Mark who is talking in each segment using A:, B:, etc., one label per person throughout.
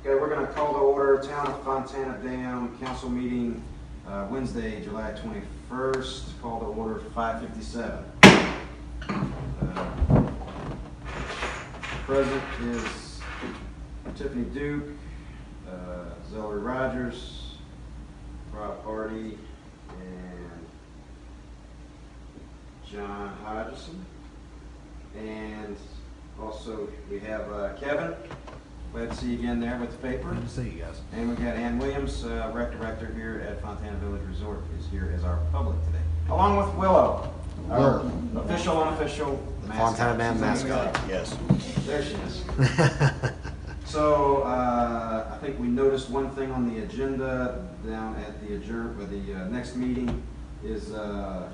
A: Okay, we're going to call to order Town of Fontana Dam Council meeting Wednesday, July 21st. Call to order 5:57. Present is Tiffany Duke, Zellery Rogers, Rob Hardy, and John Hodgson. And also we have Kevin. Glad to see you again there with the paper.
B: Good to see you guys.
A: And we've got Ann Williams, rec director here at Fontana Village Resort, is here as our public today. Along with Willow, our official, unofficial mascot.
B: Fontana Dam mascot, yes.
A: There she is. So I think we noticed one thing on the agenda down at the next meeting is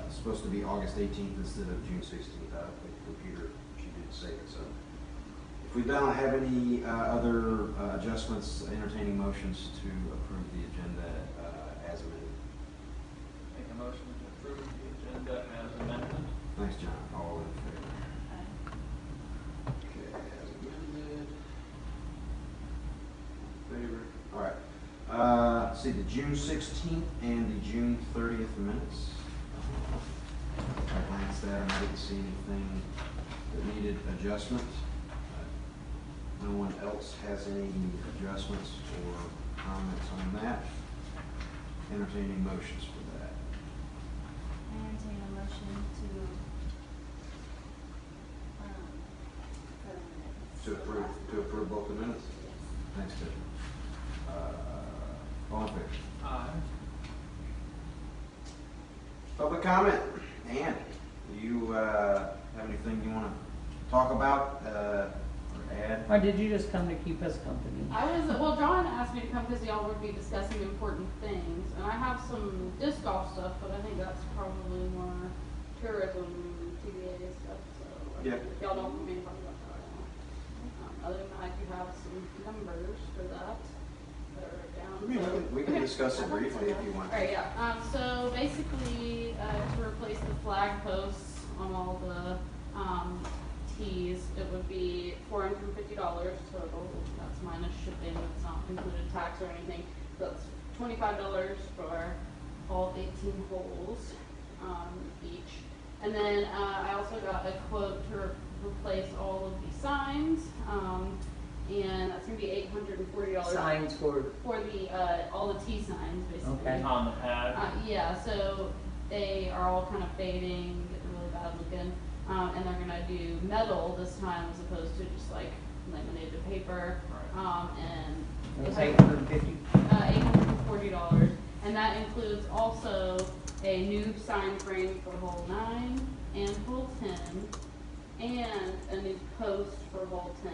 A: supposed to be August 18th instead of June 16th. I think the computer, she did say it, so. If we don't have any other adjustments, entertaining motions to approve the agenda as amended.
C: Make a motion to approve the agenda as amended.
A: Thanks, John. All in favor? Okay, as amended. Favor. All right. Let's see, the June 16th and the June 30th minutes. I glanced at them. I didn't see anything that needed adjustment. No one else has any adjustments or comments on that. Entertaining motions for that.
D: I entertain a motion
A: To approve both the minutes? Thanks, Tiffany. All in favor?
C: Aye.
A: Public comment. Ann, do you have anything you want to talk about or add?
E: Or did you just come to keep us company?
F: Well, John asked me to come because y'all would be discussing important things, and I have some disc golf stuff, but I think that's probably more tourism, TVA stuff, so
A: Yeah.
F: if y'all don't want me to talk about that, I won't. Other than that, I do have some numbers for that are down.
A: I mean, we can discuss it briefly if you want.
F: All right, yeah. So basically, to replace the flag posts on all the tees, it would be $450 total. That's minus shipping. It's not included tax or anything. So that's $25 for all 18 holes each. And then I also got a quote to replace all of the signs. And that's gonna be $840.
E: Signs for,
F: the all the T signs basically.
E: Okay.
C: On the pad.
F: Yeah, so they are all kind of fading, getting really bad looking, and they're gonna do metal this time as opposed to just like laminated paper. And
E: it was $850.
F: $840, and that includes also a new sign frame for hole 9 and hole 10, and a new post for hole 10.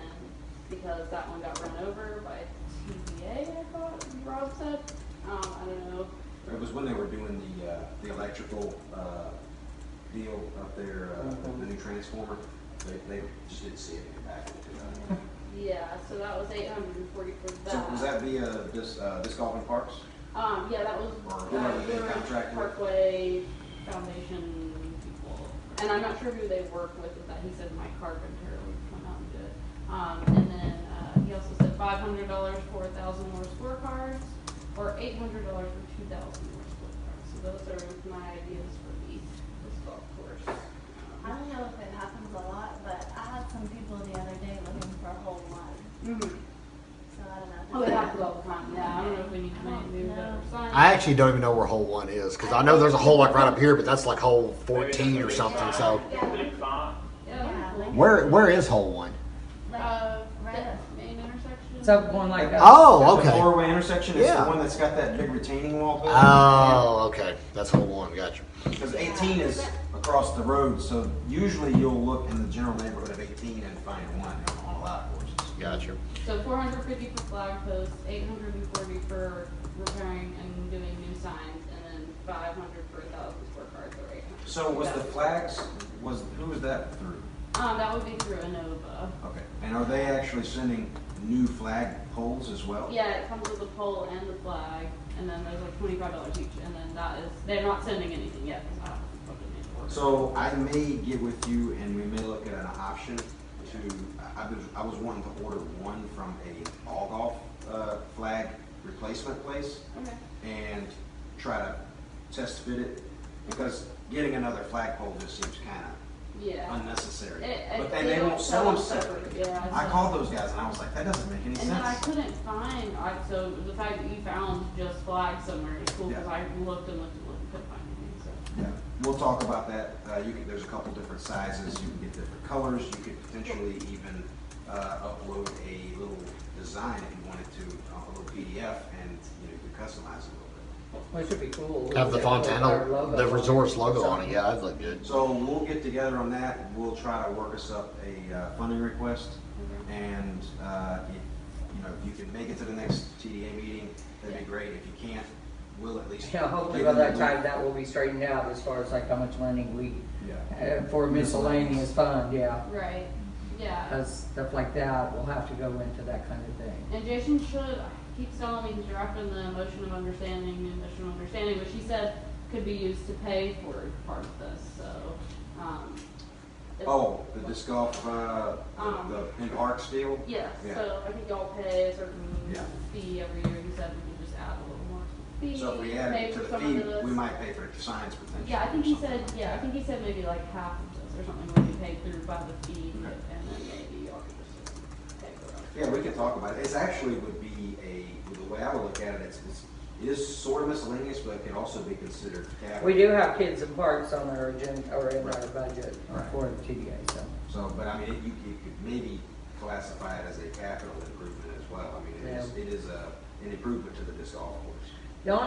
F: Because that one got run over by TVA, I thought Rob said. I don't know.
A: It was when they were doing the electrical deal up there, the new transformer. They just didn't see it in the back of it.
F: Yeah, so that was $840 for that.
A: So was that via this golf and parks?
F: Yeah, that was
A: Or whoever they contracted with?
F: Parkway Foundation people. And I'm not sure who they work with that. He said Mike Carpenter would come out and do it. And then he also said $500 for 1,000 more scorecards, or $800 for 2,000 more scorecards. So those are my ideas for this golf course.
D: I don't know if it happens a lot, but I had some people the other day looking for a whole one. So I don't know.
F: Oh, it happens all the time. Yeah, I don't know if we need to make new better signs.
B: I actually don't even know where hole 1 is, because I know there's a hole like right up here, but that's like hole 14 or something, so.
C: Big font.
F: Yeah.
B: Where is hole 1?
F: The main intersection.
E: It's up going like that.
B: Oh,
A: The
B: okay.
A: four-way intersection is
B: Yeah.
A: the one that's got that big retaining wall.
B: Oh, okay. That's hole 1, gotcha.
A: Because 18 is across the road, so usually you'll look in the general neighborhood of 18 and find one on a lot of courses.
B: Gotcha.
F: So $450 for flag posts, $840 for repairing and doing new signs, and then $500 for 1,000 scorecards or $800.
A: So was the flags, who was that through?
F: That would be through Innova.
A: Okay. And are they actually sending new flag poles as well?
F: Yeah, it comes with the pole and the flag, and then there's like $25 each, and then they're not sending anything yet because I haven't put it in order.
A: So I may get with you and we may look at an option to, I was wanting to order one from a all golf replacement place
F: Okay.
A: and try to test fit it, because getting another flagpole just seems kind of
F: Yeah.
A: unnecessary.
F: But
A: And they won't sell them separate.
F: Yeah.
A: I called those guys and I was like, that doesn't make any
F: And then I
A: sense.
F: couldn't find, so the fact that you found just flags somewhere is cool, because
A: Yeah.
F: I looked and looked and looked and couldn't find anything, so.
A: Yeah, we'll talk about that. There's a couple different sizes, you can get different colors, you could potentially even upload a little design if you wanted to, a little PDF, and you could customize it a little bit.
E: Well, it should be cool.
B: Have the
E: With our
B: Fontana,
E: logo
B: the
E: on it.
B: resort's logo on it. Yeah, that'd look good.
A: So we'll get together on that, we'll try to work us up a funding request, and if you can make it to the next TDA meeting, that'd be great. If you can't, we'll at least.
E: Yeah, hopefully
A: give
E: by
A: them
E: that
A: the-
E: time that will be straightened out as far as like how much money we,
A: Yeah.
E: for miscellaneous fund, yeah.
F: Right, yeah.
E: Because stuff like that will have to go into that kind of thing.
F: And Jason keeps telling me he's drafting the motion of understanding, which he said could be used to pay for part of this, so,
A: Oh, the disc golf, the in arc steel?
F: yeah,
A: Yeah.
F: so I think y'all pay a certain
A: Yeah.
F: fee every year, he said we could just add a little more fee.
A: So if we add
F: pay
A: it to
F: for
A: the
F: some
A: fee,
F: of this.
A: we might pay for signs potentially.
F: Yeah, I think
A: or
F: he
A: something
F: said,
A: like
F: yeah, I
A: that.
F: think he said maybe like half of this or something would be paid through by the fee,
A: Okay.
F: and then maybe y'all could just pay for it.
A: Yeah, we can talk about it. It's actually would be the way I would look at it, it is sort of miscellaneous, but it can also be considered capital.
E: We do have kids and parks on our agenda, or in our
A: Right.
E: budget
A: Right.
E: for the TDA, so.
A: So, but I mean, you could maybe classify it as a capital improvement as well. I mean, it is an improvement to the disc golf course.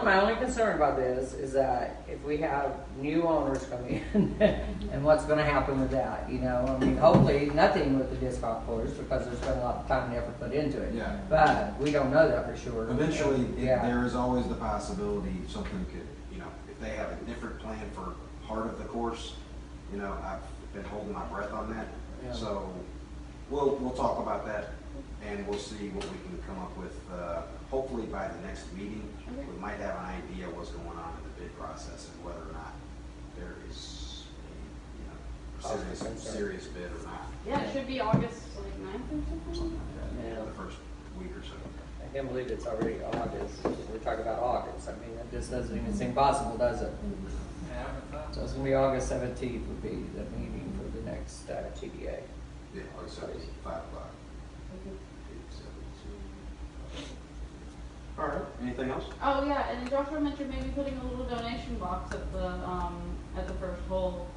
E: My only concern about this is that if we have new owners coming in, and what's gonna happen with that, I mean, hopefully, nothing with the disc golf course, because there's been a lot of time and effort put into it.
A: Yeah.
E: But we don't know that for sure.
A: Eventually,
E: Yeah.
A: there is always the possibility something could, if they have a different plan for part of the course, I've been holding my breath on that.
E: Yeah.
A: So we'll talk about that, and we'll see what we can come up with. Hopefully by the next meeting,
F: Okay.
A: we might have an idea what's going on in the bid process and whether or not there is a serious bid or not.
F: Yeah, it should be August like 9th or something.
E: Yeah.
A: The first week or so.
E: I can't believe it's already August. We're talking about August. I mean, that just doesn't even seem possible, does it?
C: Yeah, I haven't thought.
E: So it's gonna be August 17th would be the meeting for the next TDA.
A: Yeah, like I said, it's 5 o'clock. All right, anything else?
F: Oh yeah, and then Joshua mentioned maybe putting a little donation box at the first hole,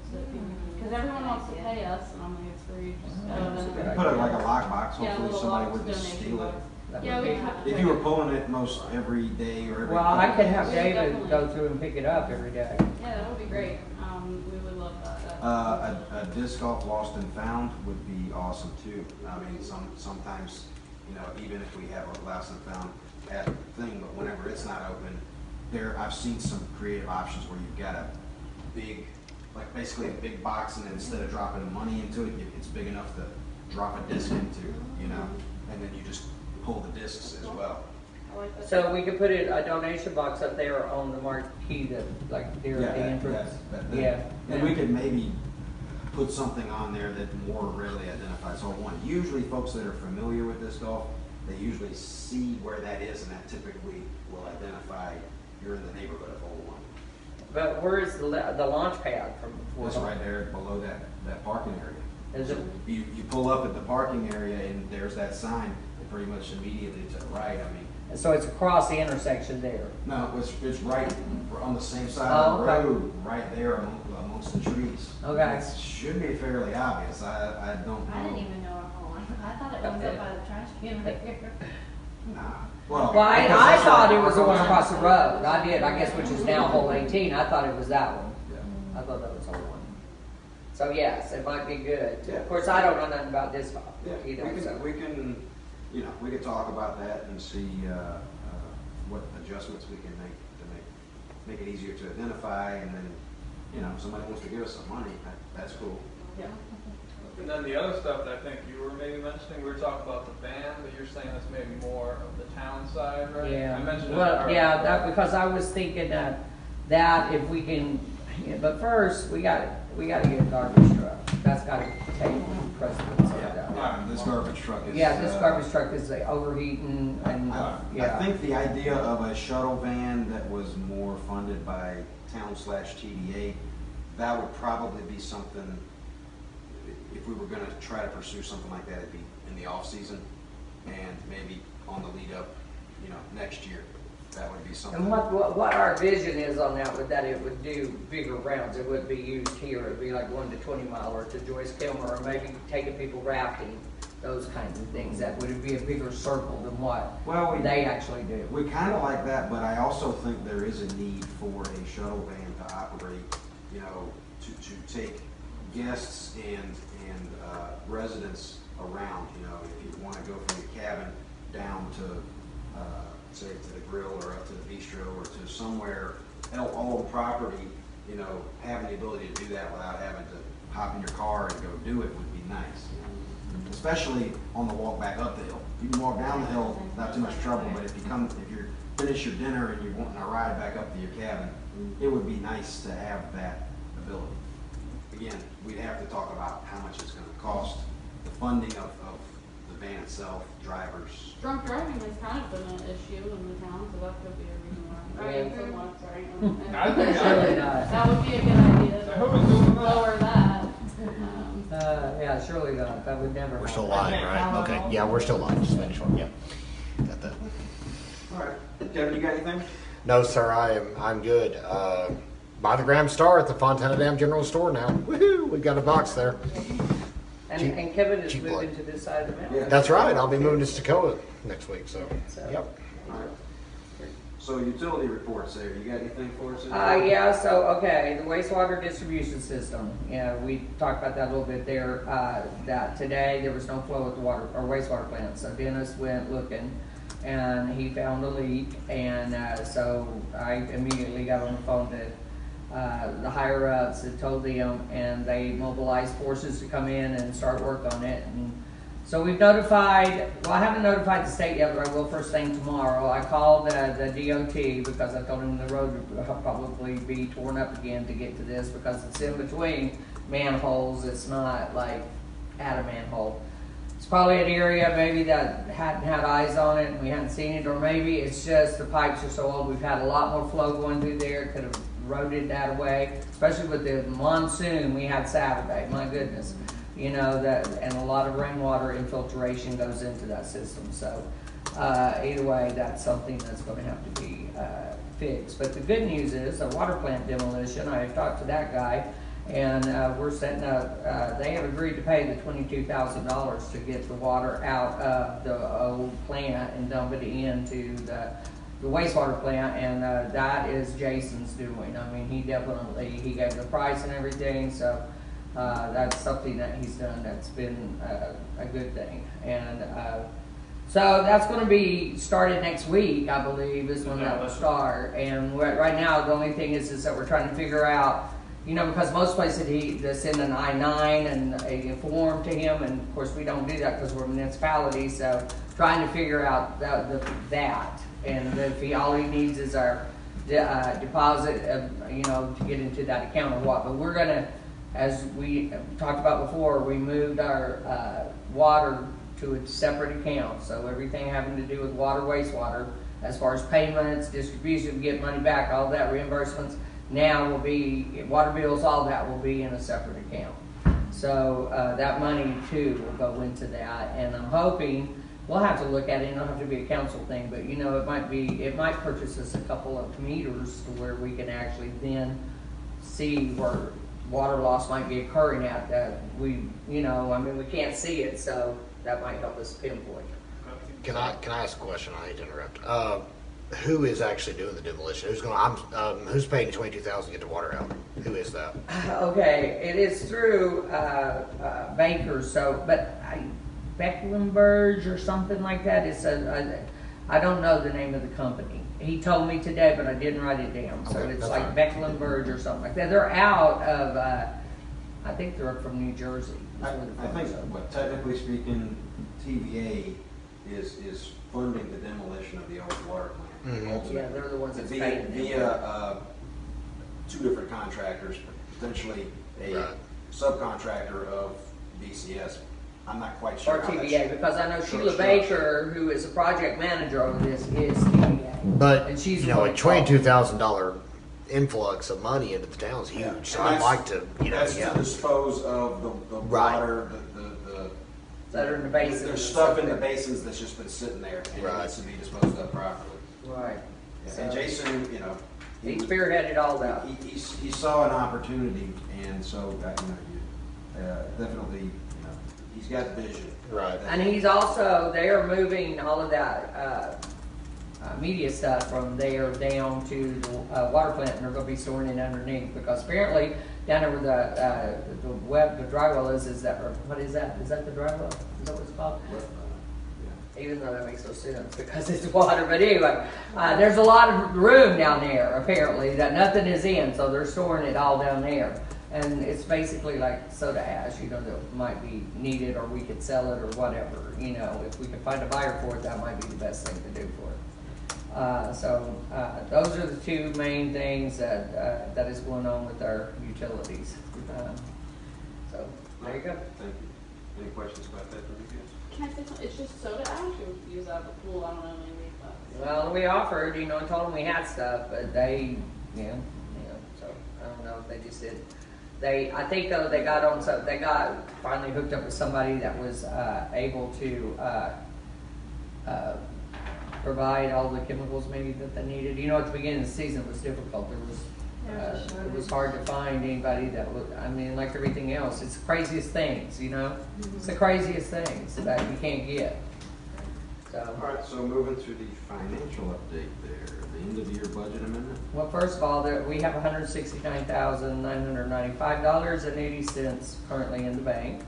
F: because everyone wants to pay us, and I'm like, it's free. Just go
E: That's a
F: and-
E: good idea.
A: Put it like a lockbox,
F: Yeah, a
A: hopefully
F: little
A: somebody
F: box
A: wouldn't
F: donation
A: steal it.
F: box.
E: That
F: Yeah,
E: would
F: we
E: be-
F: have.
A: If you were pulling it most every day or every.
E: Well, I could have
F: Yeah,
E: David
F: definitely.
E: go through and pick it up every day.
F: Yeah, that would be great. We would love that.
A: A disc golf lost and found would be awesome too. I mean, sometimes, even if we have a lost and found at thing, but whenever it's not open, I've seen some creative options where you've got a big, like basically a big box, and then instead of dropping money into it, it's big enough to drop a disc into, and then you just pull the discs as well.
F: I like that.
E: So we could put a donation box up there on the marquee that, like, there at the entrance. Yeah.
A: And we could maybe put something on there that more readily identifies hole one. Usually folks that are familiar with disc golf, they usually see where that is, and that typically will identify you're in the neighborhood of hole one.
E: But where is the launch pad from?
A: It's right there below that parking area.
E: Is it?
A: You pull up at the parking area and there's that sign pretty much immediately to the right. I mean,
E: So it's across the intersection there.
A: no, it's right on the same side
E: Oh,
A: of the
E: okay.
A: road, right there amongst the trees.
E: Okay.
A: It should be fairly obvious. I don't know.
D: I didn't even know a hole. I thought it was up by the trash can right here.
A: Nah.
E: Well, I thought it was the one across the road. I did, I guess, which is now hole 18. I thought it was that one.
A: Yeah.
E: I thought that was hole 1. So yes, it might be good.
A: Yeah.
E: Of course, I don't know nothing about disc golf
A: Yeah,
E: either.
A: we can, we could talk about that and see what adjustments we can make to make it easier to identify, and then, if somebody wants to give us some money, that's cool.
F: Yeah.
C: And then the other stuff that I think you were maybe mentioning, we were talking about the band, but you're saying that's maybe more of the town side, right?
E: Yeah.
C: I mentioned it
E: Well,
C: in
E: yeah,
C: our-
E: that because I was thinking that if we can, but first we we gotta get a garbage truck. That's gotta take precedence over that.
A: This garbage truck is.
E: Yeah, this garbage truck is overheating and,
A: I
E: yeah.
A: think the idea of a shuttle van that was more funded by town/TDA, that would probably be something, if we were gonna try to pursue something like that, it'd be in the off-season and maybe on the lead up, next year. That would be something.
E: And what our vision is on that, with that it would do bigger rounds. It wouldn't be used here. It'd be like going to 20 Mile or to Joyce Kilmer, or maybe taking people rafting, those kinds of things. That would be a bigger circle than what they actually do.
A: We kind of like that, but I also think there is a need for a shuttle van to operate, to take guests and residents around. If you want to go from the cabin down to, say, to the grill or up to the bistro or to somewhere else on property, having the ability to do that without having to hop in your car and go do it would be nice. Especially on the walk back up the hill. You can walk down the hill, not too much trouble, but if you finish your dinner and you're wanting to ride back up to your cabin, it would be nice to have that ability. Again, we'd have to talk about how much it's going to cost, the funding of the van itself, drivers.
F: Drunk driving has kind of been an issue in the town, so that could be a reason why. I mean, somewhat, sorry.
C: I think
E: Surely not.
F: That would be a good idea
C: So
F: to
C: who was doing that?
F: lower that.
E: Yeah, surely not. That would never
B: We're still
E: happen.
B: live, right? Okay, yeah, we're still live, just making sure, yeah. Got that.
A: All right. Kevin, you got anything?
B: No, sir, I'm good. Buy the Graham Star at the Fontana Dam General Store now. Woohoo, we've got a box there.
E: And Kevin is
B: cheap
E: moving
B: blood.
E: to this side of the mountain.
A: Yeah.
B: That's right, I'll be moving to Tacoma next week, so, yep.
A: All right. So utility reports there, you got anything for us?
E: Yeah, so, okay, the wastewater distribution system, we talked about that a little bit there, that today there was no flow at the water, or wastewater plant, so Dennis went looking, and he found a leak, and, so I immediately got on the phone to, the higher ups and told them, and they mobilized forces to come in and start work on it, and so we've notified, well, I haven't notified the state yet, but I will first thing tomorrow. I called the DOT because I told them the road would probably be torn up again to get to this because it's in between manholes. It's not like at a manhole. It's probably an area maybe that hadn't had eyes on it and we hadn't seen it, or maybe it's just the pipes are so old. We've had a lot more flow going through there. It could have eroded that away, especially with the monsoon we had Saturday. My goodness. That, and a lot of rainwater infiltration goes into that system. So either way, that's something that's going to have to be fixed. But the good news is the water plant demolition, I talked to that guy, and we're setting up, they have agreed to pay the $22,000 to get the water out of the old plant and dump it into the wastewater plant, and that is Jason's doing. I mean, he gave the price and everything, so that's something that he's done that's been a good thing. And so that's going to be started next week, I believe, is when that will start. And right now, the only thing is that we're trying to figure out, because most places they send an I-9 and a form to him, and of course we don't do that because we're a municipality, so trying to figure out that. And if all he needs is our deposit, to get into that account or what. But we're going to, as we talked about before, we moved our water to a separate account. So everything having to do with water, wastewater, as far as payments, distribution, get money back, all that, reimbursements, now will be, water bills, all that will be in a separate account. So that money too will go into that. And I'm hoping, we'll have to look at it, it don't have to be a council thing, but it might purchase us a couple of meters to where we can actually then see where water loss might be occurring at that we can't see it, so that might help us pinpoint.
B: Can I ask a question? I hate to interrupt. Who is actually doing the demolition? Who's paying $22,000 to get the water out? Who is that?
E: Okay, it is through Baker, but Becklenburg or something like that. It's I don't know the name of the company. He told me today, but I didn't write it down. So
B: Okay,
E: it's
B: that's
E: like
B: fine.
E: Becklenburg or something like that. They're out of, I think they're from New Jersey.
A: I think, but technically speaking, TVA is funding the demolition of the old water plant.
B: Mhm.
A: Ultimately.
E: Yeah, they're the ones that's
A: via
E: paying.
A: two different contractors, potentially a
B: Right.
A: subcontractor of DCS. I'm not quite sure
E: Or
A: how that's.
E: TVA, because I know Sheila
A: structured.
E: Baker, who is a project manager over this, is TVA.
B: But,
E: And she's
B: you know,
E: really
B: a $22,000 influx of money into the town is
A: Yeah.
B: huge. So
A: And
B: I'd
A: that's-
B: like to, you know,
A: That's
B: yeah.
A: to dispose of the
B: Right.
A: water,
E: That are in the basins.
A: There's
E: and
A: stuff in the
E: like
A: basins that's just been sitting there and it
B: Right.
A: needs to be disposed of properly.
E: that. Right.
A: And
E: So,
A: Jason, you know,
E: he spearheaded all that.
A: he saw an opportunity, and so, definitely, he's got vision.
B: Right.
E: And he's also, they are moving all of that media stuff from there down to the water plant, and they're going to be storing it underneath, because apparently down there where the dry well is that, or what is that? Is that the dry well? Is that what it's called? Even though that makes no sense because it's water, but anyway, there's a lot of room down there apparently that nothing is in, so they're storing it all down there. And it's basically like soda ash, that might be needed, or we could sell it or whatever. If we can find a buyer for it, that might be the best thing to do for it. So those are the two main things that is going on with our utilities. So there you go.
A: Thank you. Any questions about that from you guys?
F: Can I say something? It's just soda ash, or we use that at the pool, I don't know, maybe, but.
E: Well, we offered, told them we had stuff, but they, so I don't know if they just did. I think though they got finally hooked up with somebody that was able to provide all the chemicals maybe that they needed. At the beginning of the season it was difficult. It was hard to find anybody that would, like everything else, it's the craziest things, It's the craziest things that you can't get. So.
A: All right, so moving to the financial update there, the end of the year budget amendment.
E: Well, first of all, we have $169,995.80 currently in the bank.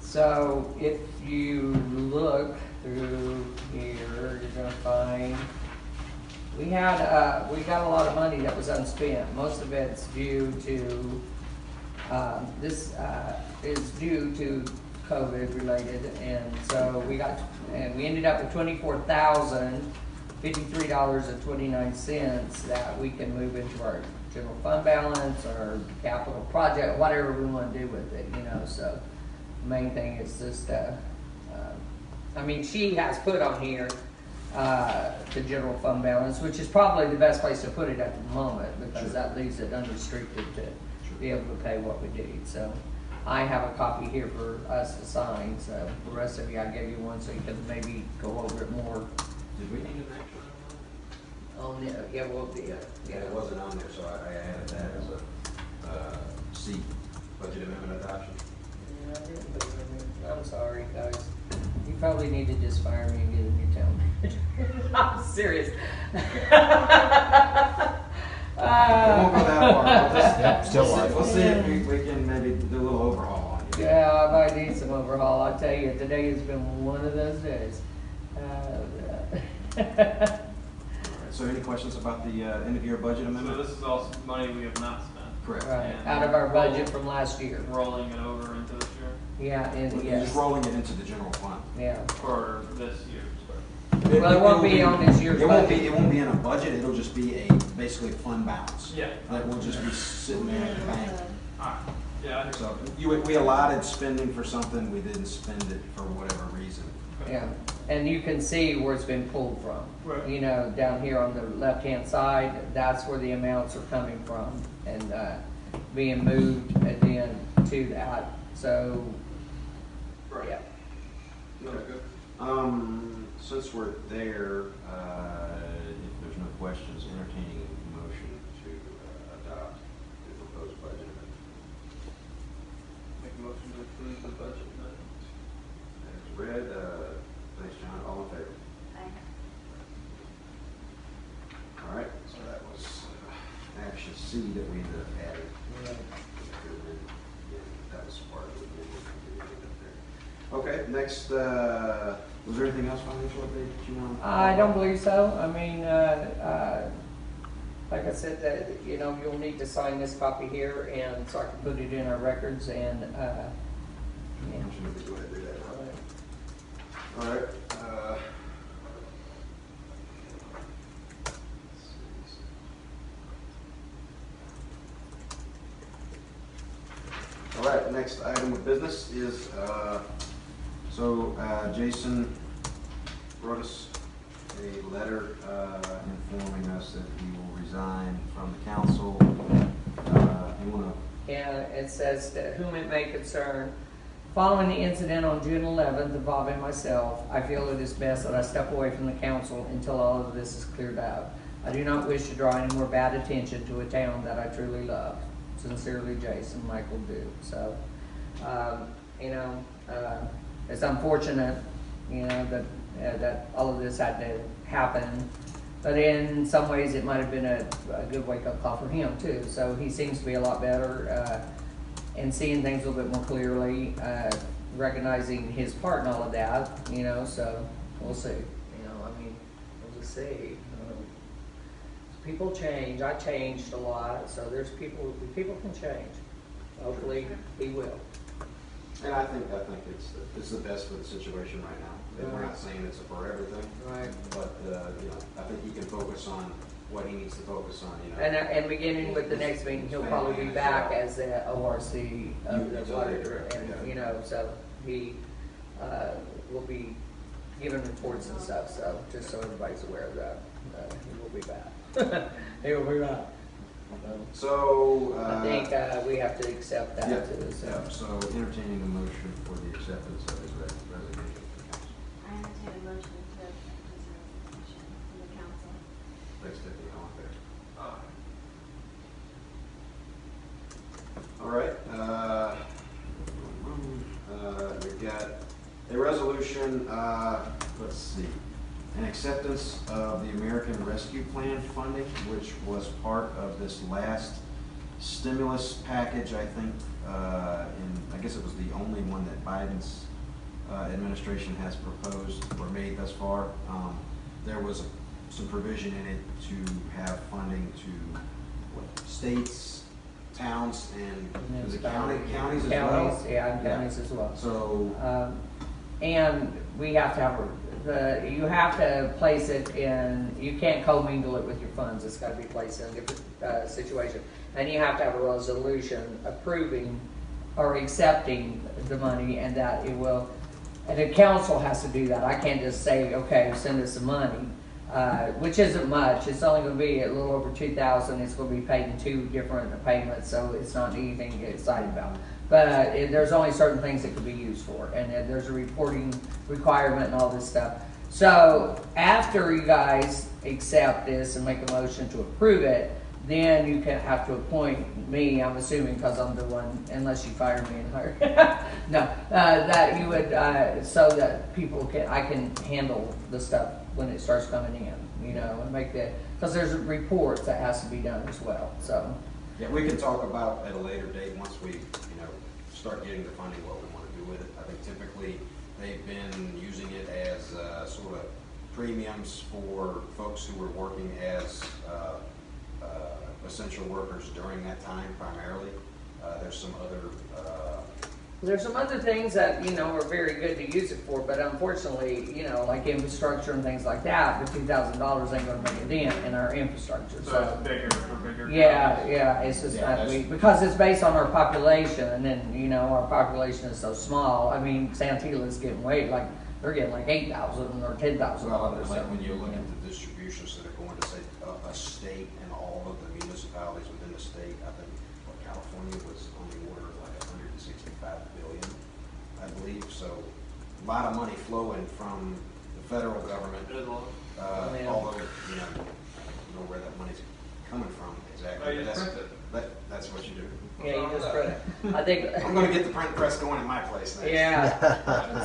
E: So if you look through here, you're going to find we got a lot of money that was unspent. Most of it's due to this is due to COVID related, and so we ended up with $24,053.29 that we can move into our general fund balance or capital project, whatever we want to do with it, So the main thing is just, she has put on here the general fund balance, which is probably the best place to put it at the moment, because that leaves it unrestricted to be able to pay what we need. So I have a copy here for us to sign, so the rest of you, I gave you one so you can maybe go over it more.
A: Did we need an action on that?
E: Oh, yeah, well,
A: Yeah, it wasn't on there, so I added that as a C, budget amendment adoption.
E: Yeah, I didn't put it in there. I'm sorry, guys. You probably need to just fire me and get a new town manager. I'm serious.
A: We won't go that far.
B: Yep, still alive.
A: We'll see if we can maybe do a little overhaul on you.
E: Yeah, I might need some overhaul. I'll tell you, today has been one of those days.
A: All right, so any questions about the end of year budget
C: So
A: amendment?
C: this is also money we have not spent,
A: Correct.
E: Right, out of our budget from last year.
C: rolling it over into this year,
E: Yeah, and
A: We're
E: yes,
A: just rolling it into the general fund.
E: yeah.
C: for this year's budget.
E: Well, it won't be on this year's
A: It won't be,
E: budget.
A: it won't be in a budget, it'll just be basically a fund balance.
C: Yeah.
A: That will just be sitting there in the bank.
C: Alright, yeah, I
A: So, we allotted spending for something, we didn't spend it for whatever reason.
E: Yeah, and you can see where it's been pulled from.
C: Right.
E: Down here on the left-hand side, that's where the amounts are coming from and being moved at the end to that. So, yeah.
A: Okay. Since we're there, if there's no questions, entertaining a motion to adopt the proposed budget amendment.
C: make a motion to approve the budget amendment.
A: As read, thanks, John, all in favor? All right, so that was action C that we ended up adding. That was part of it. Okay, next, was there anything else financial update that you want?
E: I don't believe so. Like I said, that you'll need to sign this copy here, and so I can put it in our records. And yeah.
A: I'm sure we go ahead and do that. All right. right, next item of business is, Jason wrote us a letter informing us that he will resign from the council. You wanna?
E: Yeah, it says, "To whom it may concern, following the incident on June 11th involving myself, I feel it is best that I step away from the council until all of this is cleared up. I do not wish to draw any more bad attention to a town that I truly love. Sincerely, Jason, Michael Duke." So, it's unfortunate, that all of this had to happen. But in some ways, it might have been a good wake-up call for him, too. So he seems to be a lot better and seeing things a little bit more clearly, recognizing his part in all of that, so we'll see. We'll just see. People change. I changed a lot, so there's people can change. Hopefully, he will.
A: And I think it's the best for the situation right now. And we're not saying it's for everything,
E: Right.
A: but I think he can focus on what he needs to focus on.
E: And beginning with the next meeting, he'll probably be back as the ORC of the water, and so he will be giving reports and stuff. So just so everybody's aware of that, he will be back. He will be back.
A: So
E: I think we have to accept that too.
A: So entertaining a motion for the acceptance of his resignation from the council.
D: I entertain a motion to accept his resignation from the council.
A: Thanks, Tiffany. All in favor?
C: Aye.
A: All right. We've got a resolution. Let's see. An acceptance of the American Rescue Plan funding, which was part of this last stimulus package, I think. I guess it was the only one that Biden's administration has proposed or made thus far. There was some provision in it to have funding to states, towns, and was it counties as well?
E: Counties as well.
A: So,
E: and we have to have you have to place it in. You can't commingle it with your funds. It's got to be placed in a different situation, and you have to have a resolution approving or accepting the money, and that it will. And the council has to do that. I can't just say, okay, send us some money, which isn't much. It's only going to be a little over $2,000. It's going to be paid in 2 different payments, so it's not anything to get excited about. But there's only certain things it could be used for, and there's a reporting requirement and all this stuff. So after you guys accept this and make a motion to approve it, then you can have to appoint me, I'm assuming, because I'm the one, unless you fire me and hire. No, that you would, so that I can handle the stuff when it starts coming in, and make because there's reports that has to be done as well, so.
A: yeah, we can talk about at a later date once we, start getting the funding, what we want to do with it. I think typically they've been using it as sort of premiums for folks who were working as essential workers during that time primarily. There's some other
E: things that are very good to use it for, but unfortunately, like infrastructure and things like that, the $2,000 ain't going to make a dent in our infrastructure.
C: So it's bigger for bigger.
E: Yeah, it's just because it's based on our population, and then our population is so small. I mean, Santila's getting they're getting like $8,000 or $10,000.
A: well, like when you look at the distributions that are going to say a state and all of the municipalities within the state, I think California was on the order of like 165 billion, I believe. So a lot of money flowing from the federal government. Although you know where that money's coming from exactly.
C: Oh, you just print it.
A: That's what you do.
E: Yeah, you just print it. I think
A: I'm going to get the print press going at my place next.
E: Yeah.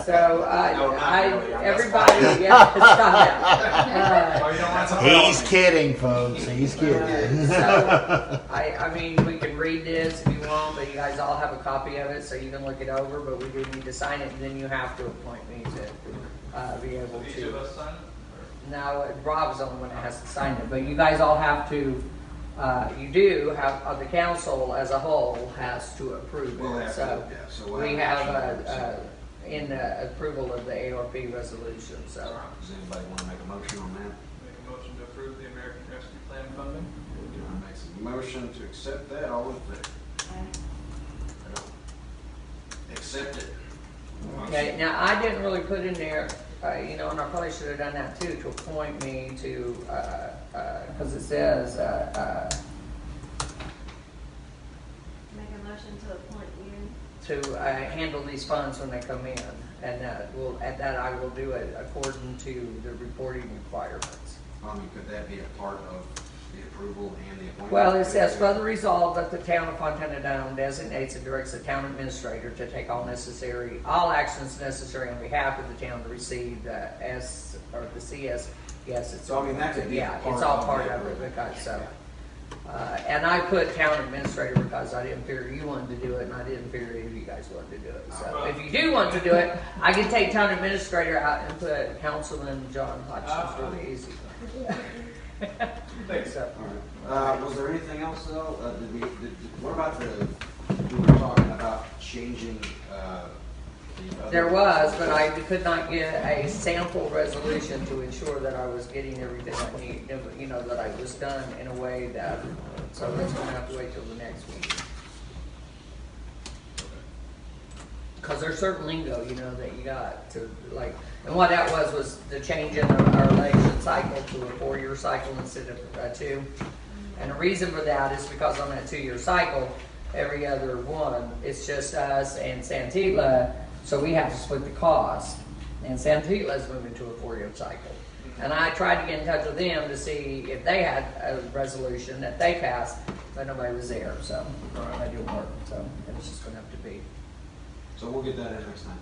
E: So
A: No, not really.
E: everybody, stop that.
C: Oh, you don't want to
B: He's kidding, folks. He's kidding.
E: So I mean, we can read this if you want, but you guys all have a copy of it, so you can look it over. But we do need to sign it, and then you have to appoint me to be able
C: Each of
E: to.
C: us sign it?
E: No, Rob's the only one that has to sign it, but you guys all have to. You do have the council as a whole has to approve
A: We'll
E: it.
A: have
E: So
A: to, yeah. So we'll
E: we
A: have
E: have in approval of the ARP resolution. So
A: Does anybody want to make a motion on that?
C: Make a motion to approve the American Rescue Plan funding.
A: John makes a motion to accept that. All in favor? accept it.
E: Okay, now I didn't really put in there, you know, and I probably should have done that too, to appoint me to, cause it says,
D: Make a motion to appoint you.
E: to handle these funds when they come in, and that I will do it according to the reporting requirements.
A: I mean, could that be a part of the approval and the appointment?
E: Well, it says further resolved that the town of Fontana Dome designates and directs the town administrator to take all actions necessary on behalf of the town to receive the the CS. Yes, it's.
A: So, I mean, that could be
E: Yeah,
A: part
E: it's all
A: of
E: part
A: it.
E: of it, because so. And I put town administrator because I didn't figure you wanted to do it, and I didn't figure any of you guys wanted to do it. So if you do want to do it, I can take town administrator out and put Councilman John Hodgson. Really easy.
C: Thanks.
E: So,
A: All right. Was there anything else though? What about we were talking about changing, the other?
E: there was, but I could not get a sample resolution to ensure that I was getting everything I need, you know, that I was done in a way that, so that's gonna have to wait till the next meeting. Cause there's certain lingo, you know, that you got to, like, and what that was the change in our election cycle to a 4-year cycle instead of 2. And the reason for that is because on that 2-year cycle, every other one, it's just us and Santila, so we have to split the cost. And Santila's moving to a 4-year cycle. And I tried to get in touch with them to see if they had a resolution that they passed, but nobody was there, so that didn't work. So it was just gonna have to be.
A: So we'll get that in next time.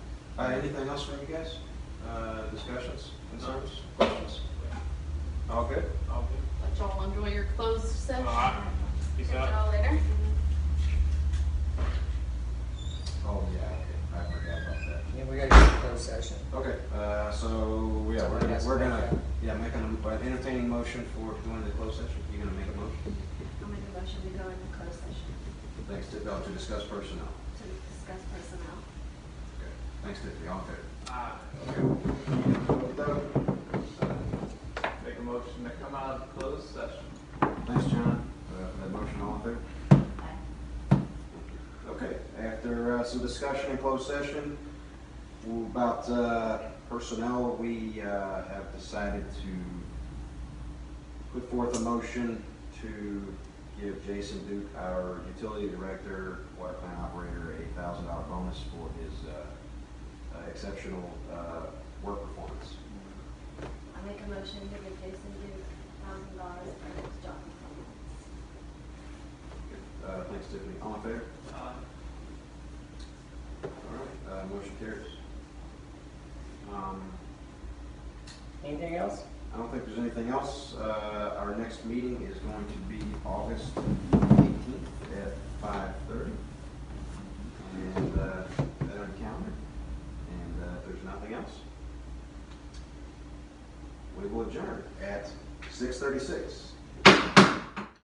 A: Anything else from you guys? Discussions, concerns, questions? All good?
C: I'll do.
F: Let y'all enjoy your closed session.
C: Peace
F: See
C: out.
F: y'all later.
A: Oh, yeah, okay. I forgot about that.
E: Yeah, we gotta get to closed session.
A: Okay, so, yeah, we're gonna, entertaining motion for going into closed session. You gonna make a motion?
D: I'll make a motion to go into closed session
A: Thanks, to discuss personnel.
D: to discuss personnel.
A: Okay, thanks, Tiffany, all in favor?
C: Okay. Make a motion to come out of closed session.
A: Thanks, John, for that motion, all in favor?
D: Aye.
A: Okay, after some discussion in closed session about personnel, we have decided to put forth a motion to give Jason Duke, our utility director, water plant operator, a $1,000 bonus for his exceptional work performance.
D: I make a motion to give Jason Duke $1,000 for his job performance.
A: Thanks, Tiffany. All in favor? All right, motion carries.
E: Anything else?
A: I don't think there's anything else. Our next meeting is going to be August 18th at 5:30. And that on the calendar. And if there's nothing else, we will adjourn at 6:36.